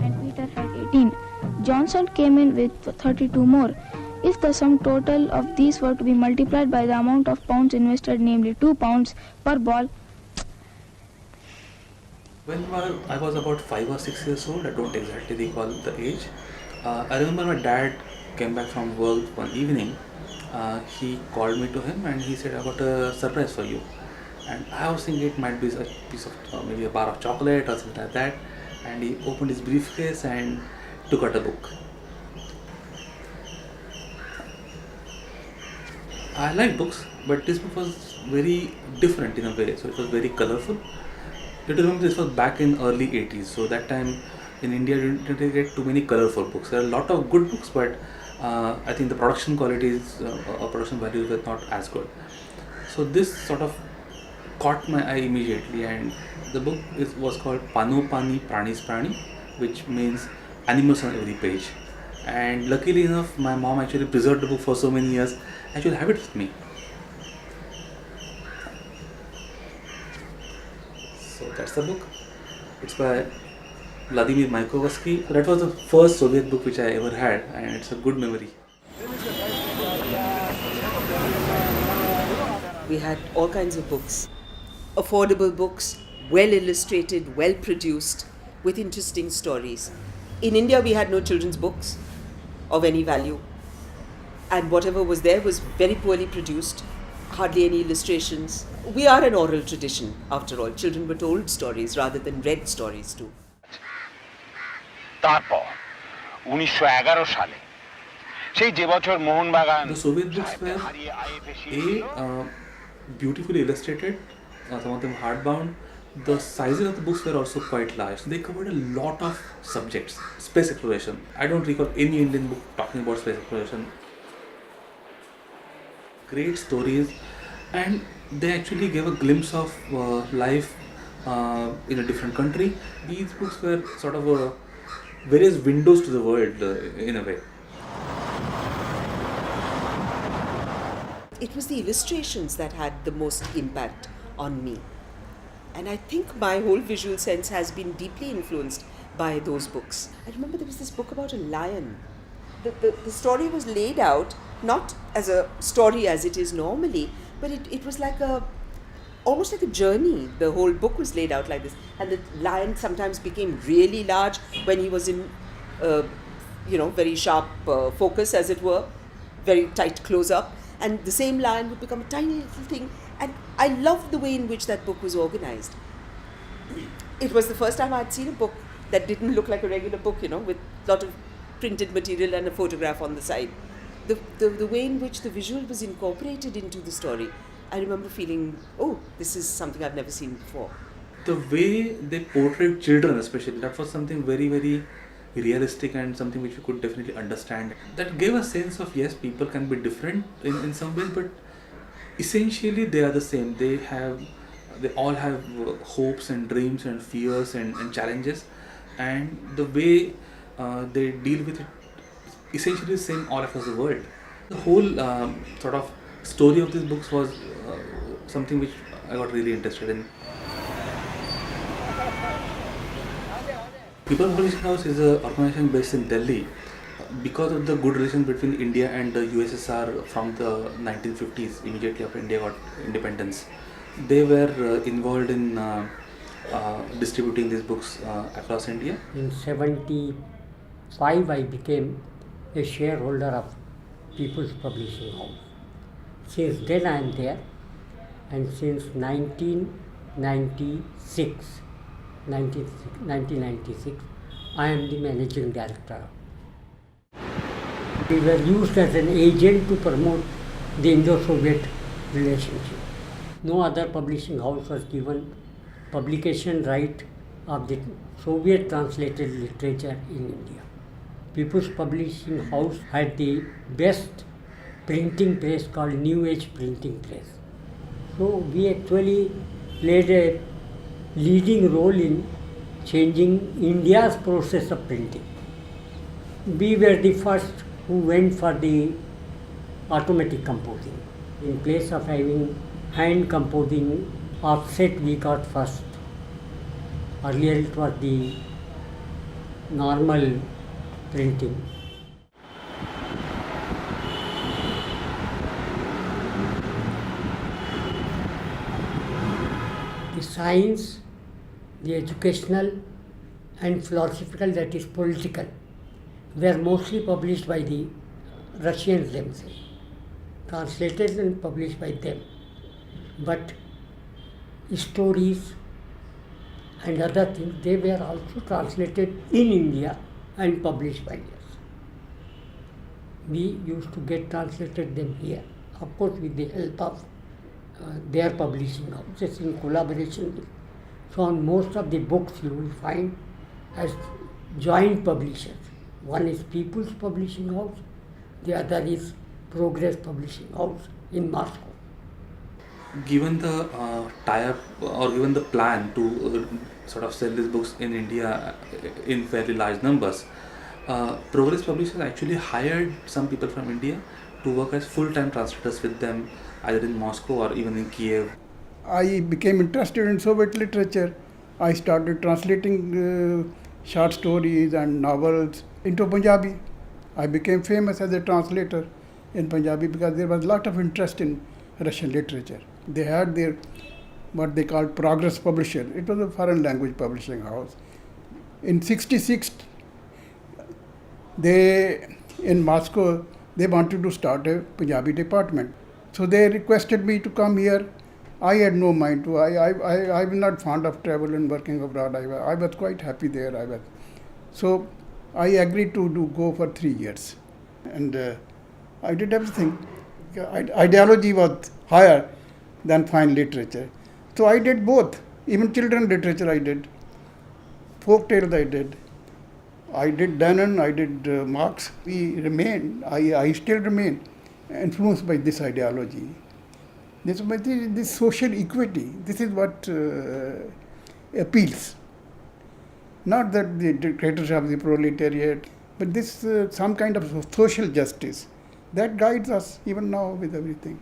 and Peter had 18. Johnson came in with 32 more. If the sum total of these were to be multiplied by the amount of pounds invested, namely 2 pounds per ball. When I was about 5 or 6 years old, I don't exactly recall the age. I remember my dad came back from work one evening. He called me to him and he said, "I got a surprise for you." And I was thinking it might be a piece of maybe a bar of chocolate or something like that. And he opened his briefcase and took out a book. I like books, but this book was very different in a way. So it was very colorful. You remember this was back in early 80s. So that time in India you didn't get too many colorful books. There are a lot of good books, but I think the production qualities or production values were not as good. So this sort of caught my eye immediately, and the book was called Pano Pani Pranis Prani, which means animals on every page. And luckily enough, my mom actually preserved the book for so many years. I should have it with me. So that's the book. It's by Vladimir Mayakovsky. That was the first Soviet book which I ever had, and it's a good memory. We had all kinds of books, affordable books, well illustrated, well produced, with interesting stories. In India, we had no children's books of any value, and whatever was there was very poorly produced, hardly any illustrations. We are an oral tradition, after all. Children were told stories rather than read stories too. তারপর 1911 সালে সেই যে বছর Mohun Bagan The Soviet books were beautifully illustrated, some of them hardbound. The sizes of the books were also quite large. They covered a lot of subjects. Space exploration. I don't recall any Indian book talking about space exploration. Great stories, and they actually gave a glimpse of life in a different country. These books were sort of various windows to the world in a way. It was the illustrations that had the most impact on me. And I think my whole visual sense has been deeply influenced by those books. I remember there was this book about a lion. The story was laid out not as a story as it is normally, but it was like almost like a journey. The whole book was laid out like this. And the lion sometimes became really large when he was in, very sharp focus, as it were, very tight close-up. And the same lion would become a tiny little thing. And I loved the way in which that book was organized. It was the first time I'd seen a book that didn't look like a regular book, with a lot of printed material and a photograph on the side. The way in which the visual was incorporated into the story, I remember feeling, oh, this is something I've never seen before. The way they portrayed children especially, that was something very, very realistic and something which we could definitely understand. That gave a sense of, yes, people can be different in some ways, but essentially they are the same. They all have hopes and dreams and fears and challenges, and the way they deal with it essentially the same all across the world. The whole sort of story of these books was something which I got really interested in. People Publishing House is an organization based in Delhi. Because of the good relations between India and the USSR from the 1950s, immediately after India got independence, they were involved in distributing these books across India. In 1975, I became a shareholder of People's Publishing House. Since then I am there, and since 1996, I am the managing director. We were used as an agent to promote the Indo-Soviet relationship. No other publishing house was given publication right of the Soviet translated literature in India. People's Publishing House had the best printing press called New Age Printing Press. So we actually played a leading role in changing India's process of printing. We were the first who went for the automatic composing. In place of having hand composing offset, we got first. Earlier it was the normal printing. The science, the educational and philosophical, that is political, were mostly published by the Russians themselves, translated and published by them. But stories and other things, they were also translated in India and published by us. We used to get translated them here, of course with the help of their publishing houses in collaboration with. So on most of the books you will find as joint publishers. One is People's Publishing House, the other is Progress Publishing House in Moscow. Given the tie-up or given the plan to sort of sell these books in India in fairly large numbers, Progress Publishers actually hired some people from India to work as full-time translators with them, either in Moscow or even in Kiev. I became interested in Soviet literature. I started translating short stories and novels into Punjabi. I became famous as a translator in Punjabi because there was a lot of interest in Russian literature. They had their what they called Progress Publisher. It was a foreign language publishing house. In '66, in Moscow, they wanted to start a Punjabi department. So they requested me to come here. I had no mind to. I was not fond of travel and working abroad. I was quite happy there. So I agreed to go for 3 years. And I did everything. Ideology was higher than fine literature. So I did both. Even children literature I did. Folk tales I did. I did Dannon, I did Marx. I still remain influenced by this ideology. This social equity, this is what appeals. Not that the dictatorship of the proletariat, but this some kind of social justice that guides us even now with everything.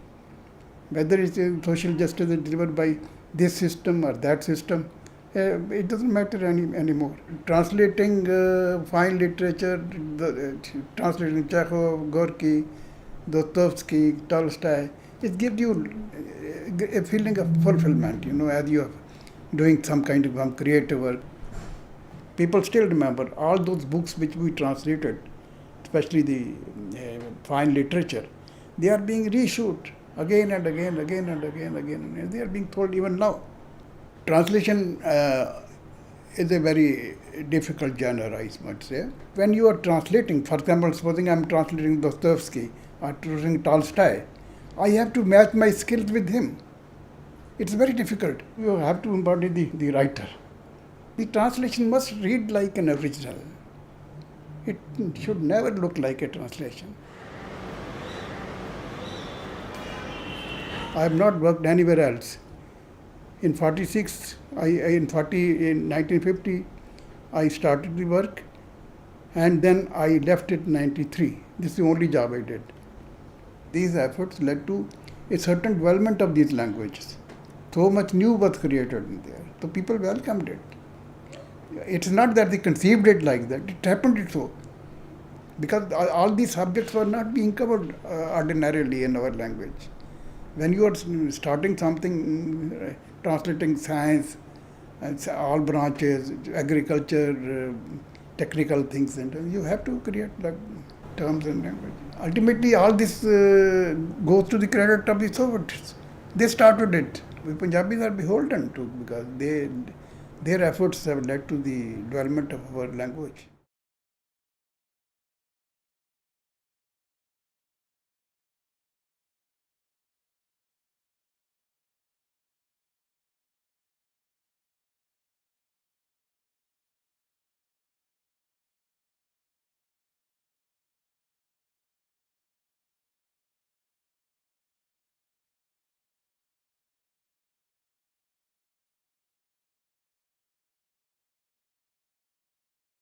Whether it's social justice is delivered by this system or that system, it doesn't matter anymore. Translating fine literature, translating Chekhov, Gorky, Dostoevsky, Tolstoy, it gives you a feeling of fulfillment, as you are doing some kind of creative work. People still remember all those books which we translated, especially the fine literature. They are being reissued again and again. And they are being told even now. Translation is a very difficult genre, I must say. When you are translating, for example, supposing I am translating Dostoevsky or translating Tolstoy, I have to match my skills with him. It's very difficult. You have to embody the writer. The translation must read like an original. It should never look like a translation. I have not worked anywhere else. In 1950, I started the work, and then I left it in 93. This is the only job I did. These efforts led to a certain development of these languages. So much new was created in there. So people welcomed it. It's not that they conceived it like that. It happened so. Because all these subjects were not being covered ordinarily in our language. When you are starting something, translating science, all branches, agriculture, technical things, and you have to create like terms and language. Ultimately, all this goes to the credit of the Soviets. They started it. The Punjabis are beholden to because their efforts have led to the development of our language.